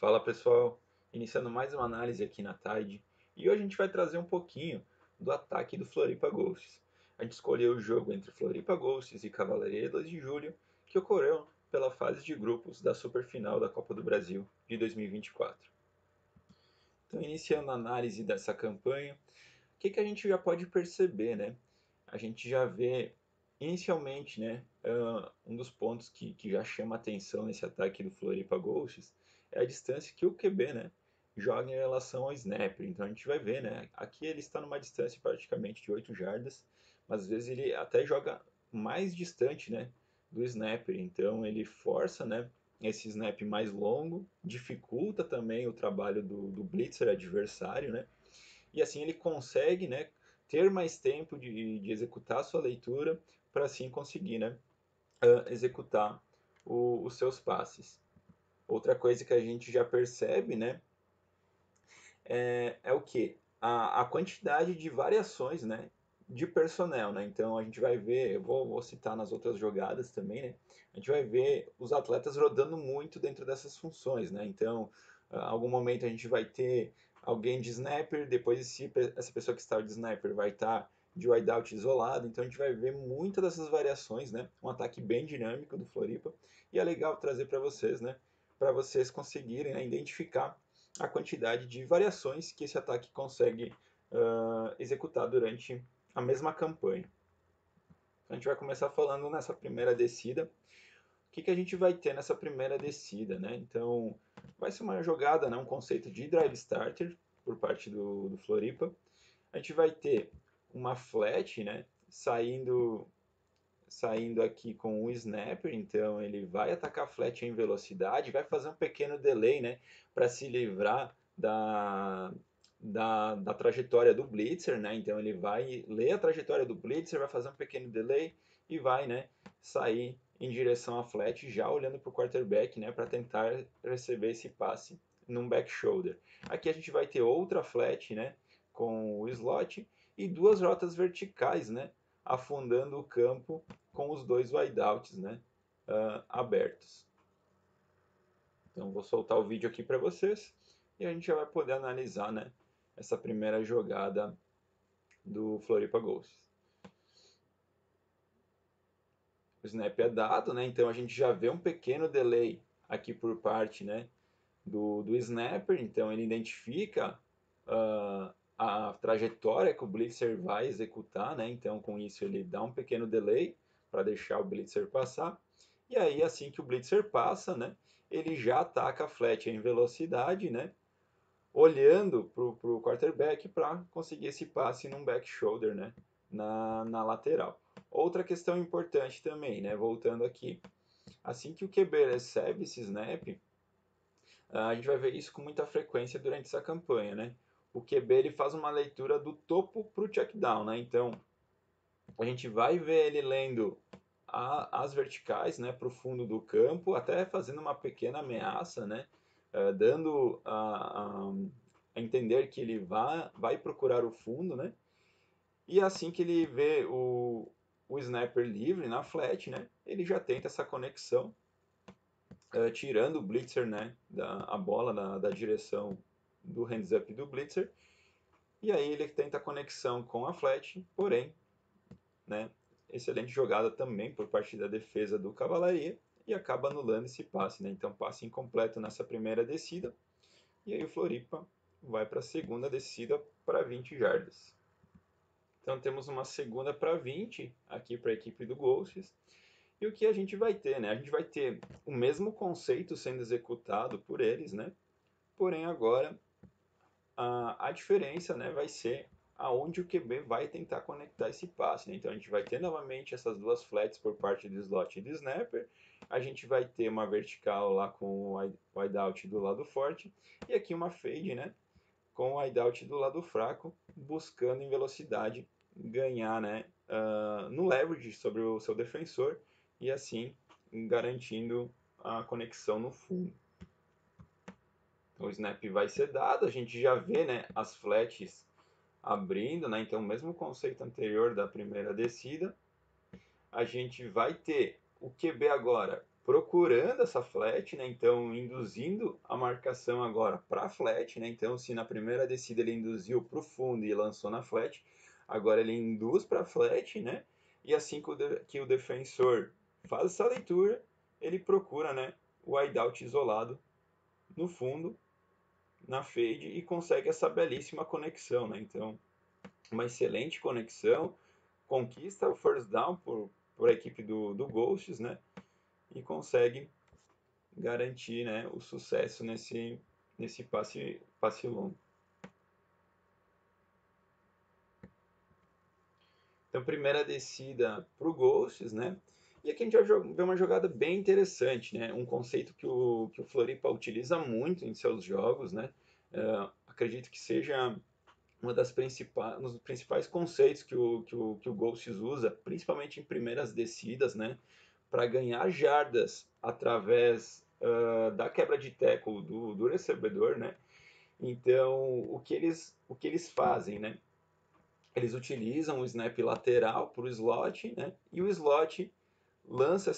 Fala pessoal, iniciando mais uma análise aqui na Tide e hoje a gente vai trazer um pouquinho do ataque do Floripa Ghosts. A gente escolheu o jogo entre Floripa Ghosts e Cavalaria 2 de Julho, que ocorreu pela fase de grupos da Superfinal da Copa do Brasil de 2024. Então, iniciando a análise dessa campanha, o que a gente já pode perceber, né? A gente já vê inicialmente, né, um dos pontos que já chama atenção nesse ataque do Floripa Ghosts é a distância que o QB, né, joga em relação ao snapper. Então a gente vai ver, né, aqui ele está numa distância praticamente de 8 jardas, mas às vezes ele até joga mais distante, né, do snapper. Então ele força, né, esse snap mais longo, dificulta também o trabalho do blitzer adversário, né, e assim ele consegue, né, ter mais tempo de executar a sua leitura para assim conseguir, né, executar os seus passes. Outra coisa que a gente já percebe, né, é o que? A quantidade de variações, né, de personnel, né? Então a gente vai ver, eu vou citar nas outras jogadas também, né? A gente vai ver os atletas rodando muito dentro dessas funções, né? Então, algum momento a gente vai ter alguém de snapper, depois essa pessoa que está de snapper vai estar de wideout isolado, então a gente vai ver muitas dessas variações, né? Um ataque bem dinâmico do Floripa e é legal trazer para vocês, né? Para vocês conseguirem, né, identificar a quantidade de variações que esse ataque consegue executar durante a mesma campanha. Então, a gente vai começar falando nessa primeira descida. O que a gente vai ter nessa primeira descida, né? Então, vai ser uma jogada, né, um conceito de drive starter por parte do Floripa. A gente vai ter uma flat, né, saindo aqui com o snapper, então ele vai atacar a flat em velocidade, vai fazer um pequeno delay, né, para se livrar da trajetória do blitzer, né, então ele vai ler a trajetória do blitzer, vai fazer um pequeno delay e vai, né, sair em direção à flat, já olhando para o quarterback, né, para tentar receber esse passe num back shoulder. Aqui a gente vai ter outra flat, né, com o slot e duas rotas verticais, né, afundando o campo com os dois wideouts, né, abertos. Então vou soltar o vídeo aqui para vocês e a gente já vai poder analisar, né, essa primeira jogada do Floripa Ghosts. O snap é dado, né, então a gente já vê um pequeno delay aqui por parte, né, do snapper, então ele identifica a trajetória que o blitzer vai executar, né, então com isso ele dá um pequeno delay para deixar o blitzer passar. E aí, assim que o blitzer passa, né, ele já ataca a flat em velocidade, né, olhando para o quarterback para conseguir esse passe num back shoulder, né, na lateral. Outra questão importante também, né, voltando aqui, assim que o QB recebe esse snap, a gente vai ver isso com muita frequência durante essa campanha, né? O QB ele faz uma leitura do topo para o check down, né? Então a gente vai ver ele lendo as verticais, né, para o fundo do campo, até fazendo uma pequena ameaça, né, dando a entender que ele vai procurar o fundo, né, e assim que ele vê o snapper livre na flat, né, ele já tenta essa conexão, tirando o blitzer, né, a bola da direção do hands up do blitzer, e aí ele tenta a conexão com a flat, porém, né, excelente jogada também por parte da defesa do Cavalaria e acaba anulando esse passe, né? Então, passe incompleto nessa primeira descida. E aí o Floripa vai para a segunda descida para 20 jardas. Então, temos uma segunda para 20 aqui para a equipe do Ghosts. E o que a gente vai ter, né? A gente vai ter o mesmo conceito sendo executado por eles, né? Porém, agora a diferença, né, vai ser aonde o QB vai tentar conectar esse passe, né? Então a gente vai ter novamente essas duas flats por parte do slot e do snapper. A gente vai ter uma vertical lá com o wideout do lado forte e aqui uma fade, né, com o wideout do lado fraco, buscando em velocidade ganhar, né, no leverage sobre o seu defensor e assim garantindo a conexão no fundo. Então, o snap vai ser dado, a gente já vê, né, as flats abrindo, né? Então, mesmo conceito anterior da primeira descida, a gente vai ter o QB agora procurando essa flat, né? Então induzindo a marcação agora para a flat, né? Então se na primeira descida ele induziu para o fundo e lançou na flat, agora ele induz para a flat, né? E assim que o defensor faz essa leitura, ele procura, né, o wideout isolado no fundo, na fade, e consegue essa belíssima conexão, né? Então uma excelente conexão, conquista o first down por a equipe do Ghosts, né? E consegue garantir, né, o sucesso nesse passe longo. Então, primeira descida para o Ghosts, né? E aqui a gente vai ver uma jogada bem interessante, né? Um conceito que o Floripa utiliza muito em seus jogos, né? Acredito que seja um dos principais conceitos que o Ghosts usa, principalmente em primeiras descidas, né? Para ganhar jardas através da quebra de tackle do recebedor, né? Então, o que eles fazem, né? Eles utilizam o snap lateral para o slot, né? E o slot lança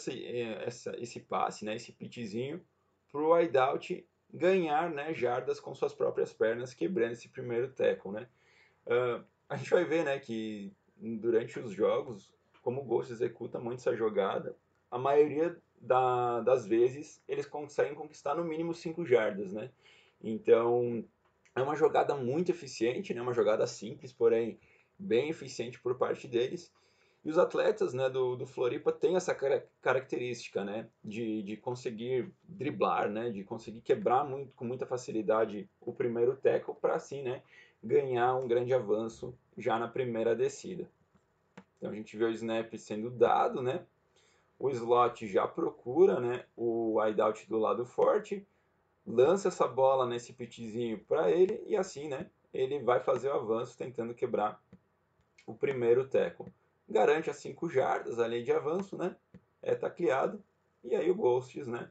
esse passe, né? Esse pitchzinho para o wideout ganhar, né, jardas com suas próprias pernas, quebrando esse primeiro tackle, né? A gente vai ver, né, que durante os jogos, como o Ghost executa muito essa jogada, a maioria das vezes eles conseguem conquistar no mínimo 5 jardas, né? Então, é uma jogada muito eficiente, né? Uma jogada simples, porém bem eficiente por parte deles. E os atletas, né, do Floripa têm essa característica, né, de conseguir driblar, né, de conseguir quebrar com muita facilidade o primeiro tackle para assim, né, ganhar um grande avanço já na primeira descida. Então a gente vê o snap sendo dado, né, o slot já procura, né, o wideout do lado forte, lança essa bola nesse pitzinho para ele e assim, né, ele vai fazer o avanço tentando quebrar o primeiro tackle. Garante as 5 jardas ali de avanço, né? É tacleado. E aí o Ghosts, né?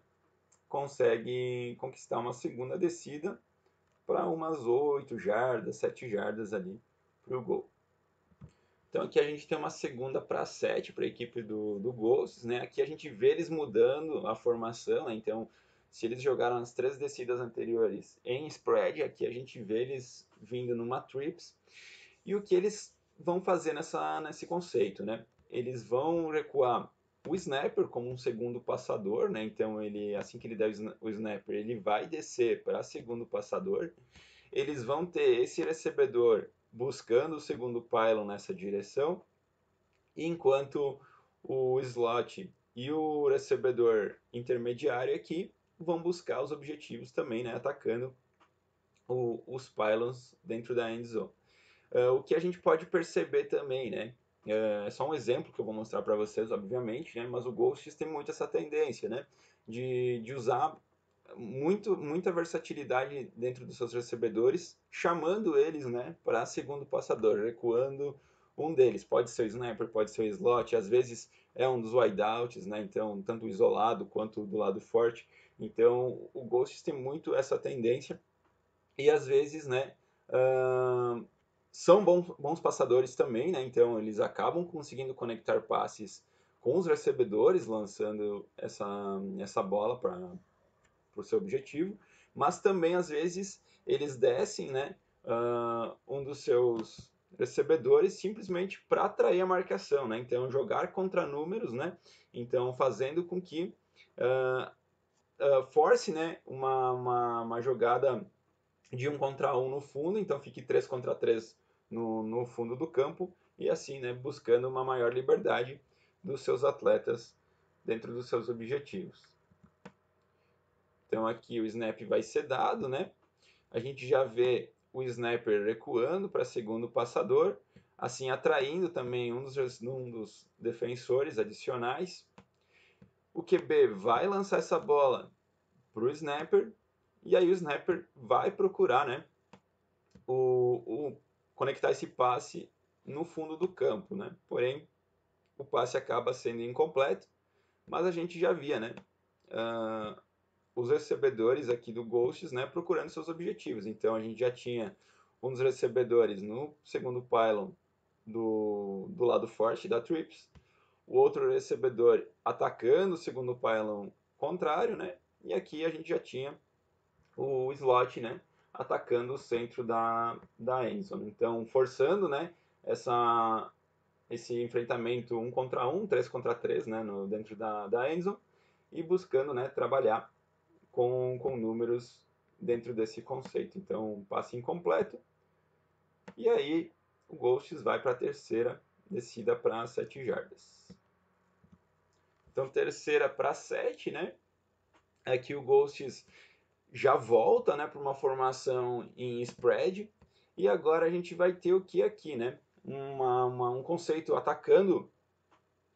Consegue conquistar uma segunda descida para umas 8 jardas, 7 jardas ali para o gol. Então aqui a gente tem uma segunda para 7 para a equipe do Ghosts, né? Aqui a gente vê eles mudando a formação, né? Então se eles jogaram as 3 descidas anteriores em spread, aqui a gente vê eles vindo numa trips. E o que eles vão fazer nesse conceito, né? Eles vão recuar o snapper como um segundo passador, né? Então ele, assim que ele der o snapper, ele vai descer para segundo passador. Eles vão ter esse recebedor buscando o segundo pylon nessa direção, enquanto o slot e o recebedor intermediário aqui vão buscar os objetivos também, né? Atacando os pylons dentro da end zone. O que a gente pode perceber também, né? É só um exemplo que eu vou mostrar para vocês, obviamente, né? Mas o Ghosts tem muito essa tendência, né? De usar muita versatilidade dentro dos seus recebedores, chamando eles, né, para segundo passador, recuando um deles. Pode ser o snapper, pode ser o slot, às vezes é um dos wideouts, né? Então, tanto o isolado quanto do lado forte. Então, o Ghosts tem muito essa tendência e às vezes, né, uh, são bons passadores também, né? Então eles acabam conseguindo conectar passes com os recebedores, lançando essa bola para o seu objetivo, mas também às vezes eles descem, né, um dos seus recebedores simplesmente para atrair a marcação, né? Então jogar contra números, né? Então fazendo com que force, né, uma jogada de 1 contra 1 no fundo, então fique 3 contra 3 no fundo do campo, e assim, né, buscando uma maior liberdade dos seus atletas dentro dos seus objetivos. Então aqui o snap vai ser dado, né? A gente já vê o snapper recuando para segundo passador, assim atraindo também um dos defensores adicionais. O QB vai lançar essa bola para o snapper, e aí o snapper vai procurar, né, conectar esse passe no fundo do campo, né? Porém, o passe acaba sendo incompleto, mas a gente já via, né? Os recebedores aqui do Ghosts, né? Procurando seus objetivos. Então, a gente já tinha um dos recebedores no segundo pylon do lado forte da Trips, o outro recebedor atacando o segundo pylon contrário, né? E aqui a gente já tinha o slot, né, atacando o centro da endzone. Então, forçando, né, esse enfrentamento 1 contra 1, 3 contra 3, né, dentro da endzone, e buscando, né, trabalhar com números dentro desse conceito. Então, passe incompleto, e aí o Ghosts vai para a terceira descida para 7 jardas. Então, terceira para 7, né, é que o Ghosts já volta, né, para uma formação em spread, e agora a gente vai ter o que aqui, né? Um conceito atacando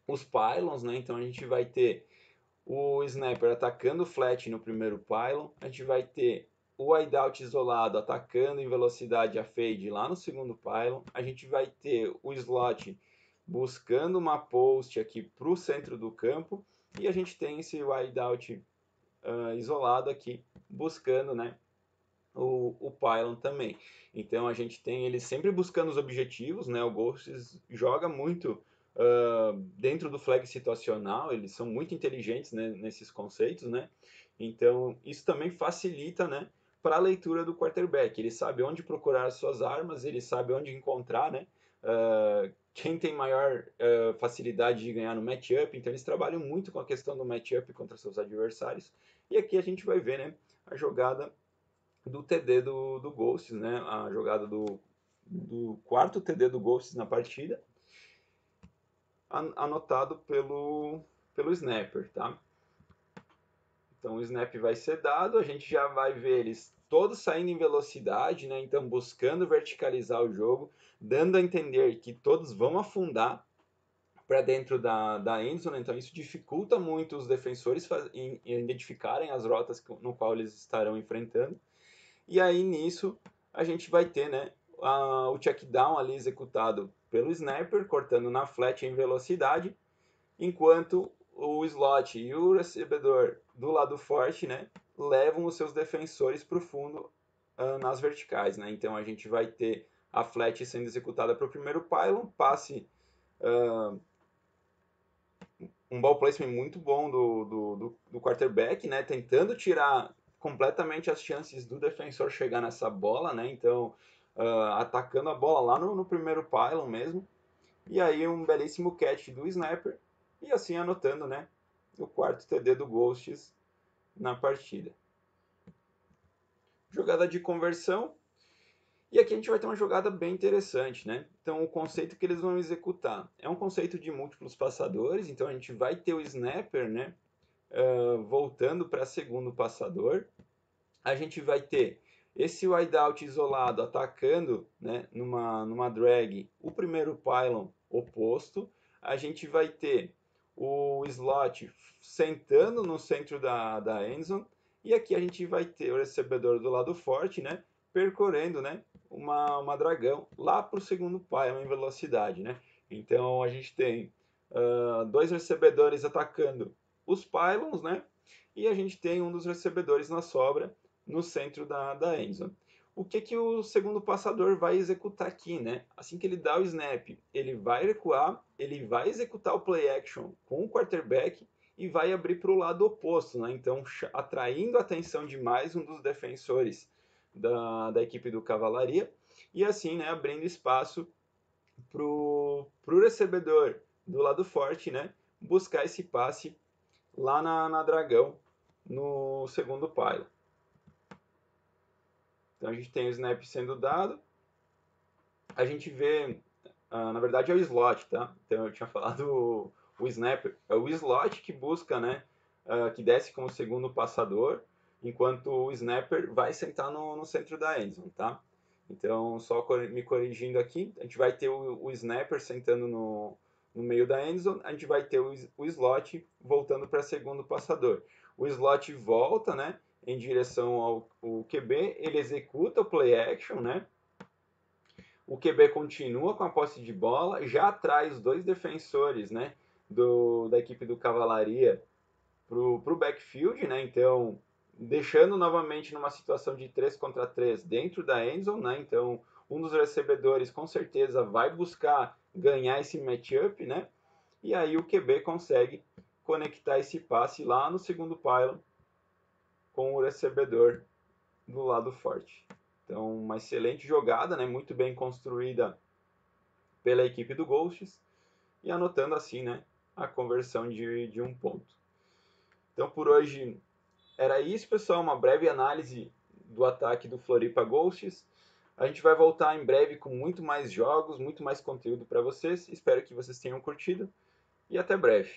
os pylons, né? Então a gente vai ter o snapper atacando o flat no primeiro pylon, a gente vai ter o wideout isolado atacando em velocidade a fade lá no segundo pylon, a gente vai ter o slot buscando uma post aqui para o centro do campo, e a gente tem esse wideout isolado aqui buscando, né, o pylon também. Então a gente tem ele sempre buscando os objetivos, né? O Ghosts joga muito dentro do flag situacional, eles são muito inteligentes, né, nesses conceitos, né? Então isso também facilita, né, para a leitura do quarterback. Ele sabe onde procurar as suas armas, ele sabe onde encontrar, né? Quem tem maior facilidade de ganhar no matchup, então eles trabalham muito com a questão do matchup contra seus adversários. E aqui a gente vai ver, né, a jogada do TD do Ghosts, né? A jogada do quarto TD do Ghosts na partida, anotado pelo snapper, tá? Então o snap vai ser dado, a gente já vai ver eles todos saindo em velocidade, né? Então buscando verticalizar o jogo, dando a entender que todos vão afundar para dentro da endzone, então isso dificulta muito os defensores em identificarem as rotas no qual eles estarão enfrentando. E aí nisso a gente vai ter, né, o check down ali executado pelo snapper, cortando na flat em velocidade, enquanto o slot e o recebedor do lado forte, né, levam os seus defensores para o fundo nas verticais, né? Então a gente vai ter a flat sendo executada para o primeiro pylon, passe um ball placement muito bom do quarterback, né? Tentando tirar completamente as chances do defensor chegar nessa bola, né? Então, atacando a bola lá no primeiro pylon mesmo. E aí um belíssimo catch do snapper. E assim anotando, né? O quarto TD do Ghosts na partida. Jogada de conversão. E aqui a gente vai ter uma jogada bem interessante, né? Então, o conceito que eles vão executar é um conceito de múltiplos passadores. Então, a gente vai ter o snapper, né? Voltando para segundo passador. A gente vai ter esse wideout isolado atacando, né, numa drag o primeiro pylon oposto. A gente vai ter o slot sentando no centro da endzone. E aqui a gente vai ter o recebedor do lado forte, né, percorrendo, né, uma dragão lá para o segundo pylon em velocidade, né? Então a gente tem dois recebedores atacando os pylons, né? E a gente tem um dos recebedores na sobra no centro da endzone. O que o segundo passador vai executar aqui, né? Assim que ele dá o snap, ele vai recuar, ele vai executar o play action com o quarterback e vai abrir para o lado oposto, né? Então atraindo a atenção de mais um dos defensores da equipe do Cavalaria e assim, né, abrindo espaço pro recebedor do lado forte, né, buscar esse passe lá na Dragão, no segundo pylon. Então a gente tem o snap sendo dado, a gente vê, na verdade é o slot, tá? Então eu tinha falado o snap, é o slot que busca, né, que desce como segundo passador, enquanto o snapper vai sentar no centro da endzone, tá? Então, só me corrigindo aqui, a gente vai ter o snapper sentando no meio da endzone, a gente vai ter o slot voltando para segundo passador. O slot volta, né, em direção ao QB, ele executa o play action, né? O QB continua com a posse de bola, já traz os dois defensores, né, da equipe do Cavalaria pro backfield, né? Então, deixando novamente numa situação de 3 contra 3 dentro da endzone, né? Então, um dos recebedores com certeza vai buscar ganhar esse matchup, né? E aí o QB consegue conectar esse passe lá no segundo pylon com o recebedor do lado forte. Então, uma excelente jogada, né? Muito bem construída pela equipe do Ghosts, e anotando assim, né, a conversão de um ponto. Então, por hoje era isso, pessoal, uma breve análise do ataque do Floripa Ghosts. A gente vai voltar em breve com muito mais jogos, muito mais conteúdo para vocês. Espero que vocês tenham curtido e até breve.